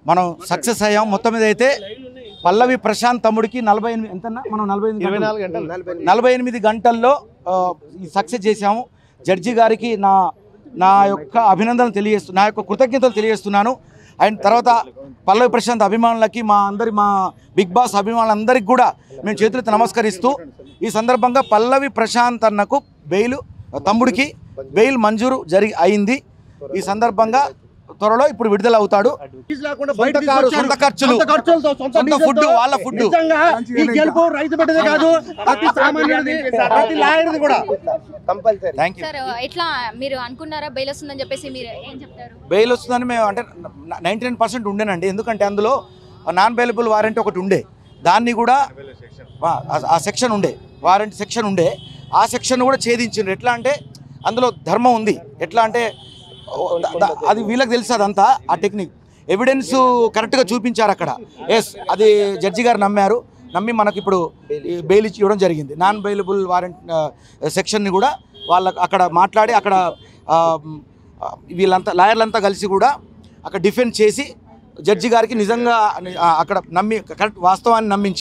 మనం సక్సెస్ అయ్యాం. మొత్తం మీద అయితే పల్లవి ప్రశాంత్ తమ్ముడికి 48 ఎంతన్నా మనం 48 గంటల్లో ఈ సక్సెస్ చేశాము. జడ్జి గారికి నా యొక్క అభినందనలు నా యొక్క కృతజ్ఞతలు తెలియజేస్తున్నాను. అండ్ తర్వాత పల్లవి ప్రశాంత్ అభిమానులకి మా బిగ్ బాస్ అభిమానులందరికీ కూడా మేము చేతులెత్తి నమస్కరిస్తూ ఈ సందర్భంగా పల్లవి ప్రశాంత్ అన్నకు తమ్ముడికి బెయిల్ మంజూరు అయింది. ఈ సందర్భంగా త్వరలో ఇప్పుడు విడుదల అవుతాడు. సొంత ఖర్చులు, సొంత ఫుడ్, వాళ్ళ ఫుడ్. బెయిల్ వస్తుందని మేము అంటే 99% ఉండేనండి. ఎందుకంటే అందులో నాన్ బెయిలబుల్ వారెంట్ ఒకటి ఉండే, దాన్ని కూడా ఆ సెక్షన్ ఉండే, వారెంట్ సెక్షన్ ఉండే, ఆ సెక్షన్ కూడా ఛేదించిండ్రు. ఎట్లా అంటే అందులో ధర్మం ఉంది. ఎట్లా అంటే అది వీళ్ళకి తెలుసు, అదంతా ఆ టెక్నిక్ ఎవిడెన్స్ కరెక్ట్గా చూపించారు అక్కడ. ఎస్, అది జడ్జి గారు నమ్మి మనకి ఇప్పుడు బెయిల్ ఇవ్వడం జరిగింది. నాన్ బెయిలబుల్ వారెంట్ సెక్షన్ని కూడా వాళ్ళకి అక్కడ మాట్లాడి అక్కడ వీళ్ళంతా లాయర్లంతా కలిసి కూడా అక్కడ డిఫెండ్ చేసి జడ్జి గారికి నిజంగా అక్కడ కరెక్ట్ వాస్తవాన్ని నమ్మించి